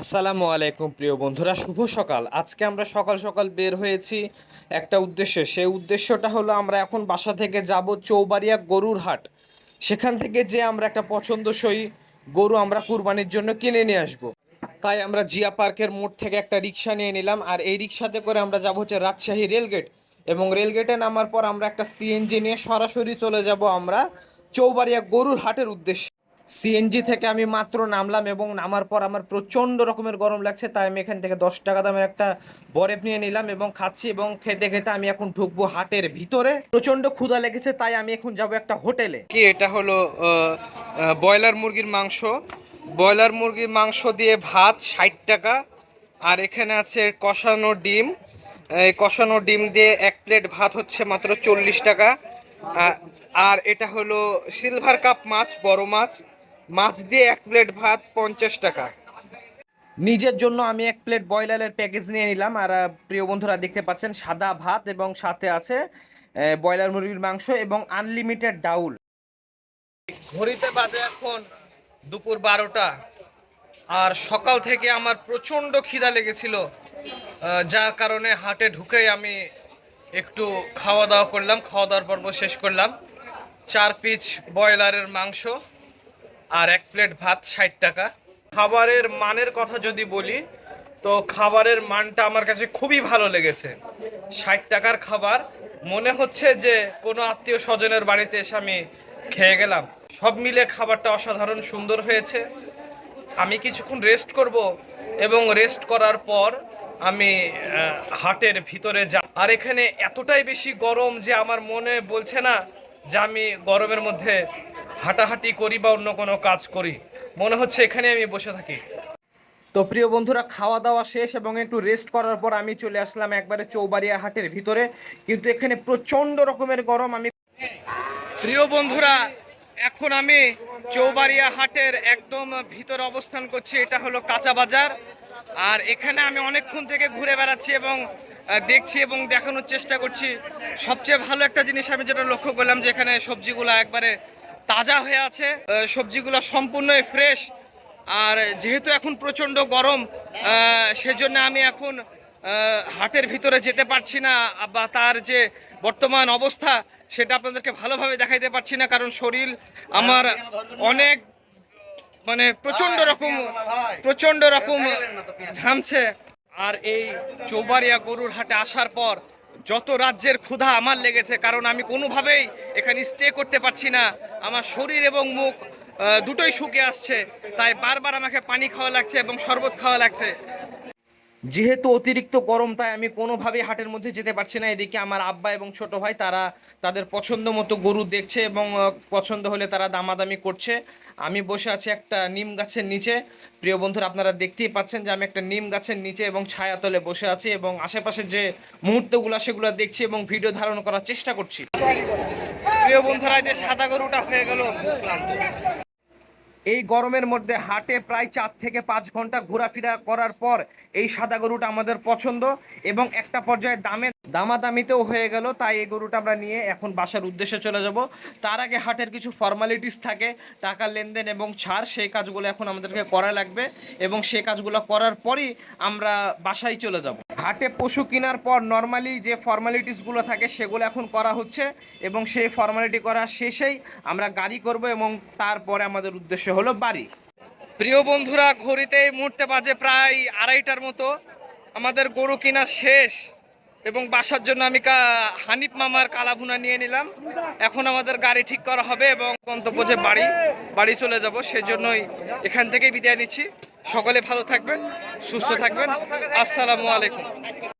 আসসালামু আলাইকুম প্রিয় বন্ধুরা, শুভ সকাল। আজকে আমরা সকাল সকাল বের হয়েছি একটা উদ্দেশ্যে। সেই উদ্দেশ্যটা হলো আমরা এখন বাসা থেকে যাব চৌবাড়িয়া গরুর হাট। সেখান থেকে যে আমরা একটা পছন্দসই গরু আমরা কুরবানির জন্য কিনে নিয়ে আসব। তাই আমরা জিয়া পার্কের মোড় থেকে একটা রিক্সা নিয়ে নিলাম, আর এই রিক্সাতে করে আমরা যাব হচ্ছে রাজশাহী রেলগেট, এবং রেলগেটে নামার পর আমরা একটা সিএনজি নিয়ে সরাসরি চলে যাব আমরা চৌবাড়িয়া গরুর হাটের উদ্দেশ্যে। সিএনজি থেকে আমি মাত্র নামলাম এবং নামার পর আমার প্রচণ্ড রকমের গরম লাগছে, তাই আমি এখান থেকে 10 টাকা দামের একটা বরফ নিয়ে নিলাম এবং খাচ্ছি, এবং খেতে খেতে আমি এখন ঢুকবো হাটের ভিতরে। প্রচণ্ড ক্ষুধা লেগেছে, তাই আমি এখন যাব একটা হোটেলে। কি এটা হলো ব্রয়লার মুরগির মাংস। ব্রয়লার মুরগির মাংস দিয়ে ভাত 60 টাকা, আর এখানে আছে কষানো ডিম। এই কষানো ডিম দিয়ে 1 প্লেট ভাত হচ্ছে মাত্র 40 টাকা। আর এটা হলো সিলভার কাপ মাছ, বড় মাছ, মাছ দিয়ে 1 প্লেট ভাত 50 টাকা। নিজের জন্য আমি 1 প্লেট ব্রয়লারের প্যাকেজ নিয়ে নিলাম। আর প্রিয় বন্ধুরা দেখতে পাচ্ছেন সাদা ভাত এবং সাথে আছে ব্রয়লার মুরগির মাংস এবং আনলিমিটেড ডাউল। ঘড়িতে বাজে এখন দুপুর 12টা, আর সকাল থেকে আমার প্রচণ্ড খিদা লেগেছিল, যার কারণে হাটে ঢুকেই আমি একটু খাওয়া দাওয়া করলাম। খাওয়া দাওয়ার পর্ব শেষ করলাম। 4 পিস ব্রয়লারের মাংস আর 1 প্লেট ভাত 60 টাকা। খাবারের মানের কথা যদি বলি, তো খাবারের মানটা আমার কাছে খুবই ভালো লেগেছে। 60 টাকার খাবার মনে হচ্ছে যে কোনো আত্মীয় স্বজনের বাড়িতে এসে আমি খেয়ে গেলাম। সব মিলে খাবারটা অসাধারণ সুন্দর হয়েছে। আমি কিছুক্ষণ রেস্ট করব এবং রেস্ট করার পর আমি হাটের ভিতরে যাব। আর এখানে এতটাই বেশি গরম যে আমার মনে বলছে না যে আমি গরমের মধ্যে হাঁটাহাঁটি করি বা অন্য কোনো কাজ করি, মনে হচ্ছে এখানে আমি বসে থাকি। তো প্রিয় বন্ধুরা, খাওয়া দাওয়া শেষ এবং একটু রেস্ট করার পর আমি চলে আসলাম একবারে চৌবাড়িয়া হাটের ভিতরে, কিন্তু এখানে প্রচণ্ড রকমের গরম। আমি প্রিয় বন্ধুরা, এখন আমি চৌবাড়িয়া হাটের একদম ভিতরে অবস্থান করছি। এটা হলো কাঁচা বাজার, আর এখানে আমি অনেকক্ষণ থেকে ঘুরে বেড়াচ্ছি এবং দেখছি এবং দেখানোর চেষ্টা করছি। সবচেয়ে ভালো একটা জিনিস আমি যেটা লক্ষ্য করলাম, যে এখানে সবজিগুলো একবারে তাজা হয়ে আছে, সবজিগুলো সম্পূর্ণই ফ্রেশ। আর যেহেতু এখন প্রচণ্ড গরম, সেজন্য আমি এখন হাটের ভিতরে যেতে পারছি না, বা তার যে বর্তমান অবস্থা সেটা আপনাদেরকে ভালোভাবে দেখাইতে পারছি না, কারণ শরীর আমার অনেক মানে প্রচণ্ড রকম ঘামছে। আর এই চৌবাড়িয়া গরুর হাটে আসার পর যত রাজ্যের ক্ষুধা আমার লেগেছে, কারণ আমি কোনোভাবেই এখানে স্টে করতে পারছি না। আমার শরীর এবং মুখ দুটোই শুকিয়ে আসছে, তাই বারবার আমাকে পানি খাওয়া লাগছে এবং শরবত খাওয়া লাগছে। যেহেতু অতিরিক্ত গরম, তাই আমি কোনোভাবেই হাটের মধ্যে যেতে পারছি না। এদিকে আমার আব্বা এবং ছোট ভাই তারা তাদের পছন্দ মতো গরু দেখছে এবং পছন্দ হলে তারা দামাদামি করছে। আমি বসে আছি একটা নিম গাছের নিচে। প্রিয় বন্ধুরা, আপনারা দেখতেই পাচ্ছেন যে আমি একটা নিম গাছের নিচে এবং ছায়াতলে বসে আছি এবং আশেপাশে যে মুহূর্তগুলো সেগুলো দেখছি এবং ভিডিও ধারণ করার চেষ্টা করছি। প্রিয় বন্ধুরা, যে সাদা গরুটা হয়ে গেল। এই গরমের মধ্যে হাটে প্রায় 4 থেকে 5 ঘন্টা ঘোরাফেরা করার পর এই সাদা গরুটা আমাদের পছন্দ এবং একটা পর্যায়ে দামাদামিতেও হয়ে গেল, তাই এই গরুটা আমরা নিয়ে এখন বাসার উদ্দেশ্যে চলে যাব। তার আগে হাটের কিছু ফর্মালিটিস থাকে, টাকা লেনদেন এবং ছাড়, সেই কাজগুলো এখন আমাদেরকে করা লাগবে এবং সেই কাজগুলো করার পরই আমরা বাসায় চলে যাব। হাটে পশু কেনার পর নর্মালি যে ফর্মালিটিসগুলো থাকে সেগুলো এখন করা হচ্ছে এবং সেই ফর্মালিটি করা শেষেই আমরা গাড়ি করব এবং তারপরে আমাদের উদ্দেশ্য হলো বাড়ি। প্রিয় বন্ধুরা, ঘড়িতে এই মুহূর্তে বাজে প্রায় 2:30টার মতো। আমাদের গরু কিনা শেষ এবং বাসার জন্য আমি হানিফ মামার কালাভুনা নিয়ে নিলাম। এখন আমাদের গাড়ি ঠিক করা হবে এবং গন্তব্য যে বাড়ি চলে যাব, সেজন্যই এখান থেকেই বিদায় নিচ্ছি। সকলে ভালো থাকবেন, সুস্থ থাকবেন। আসসালামু আলাইকুম।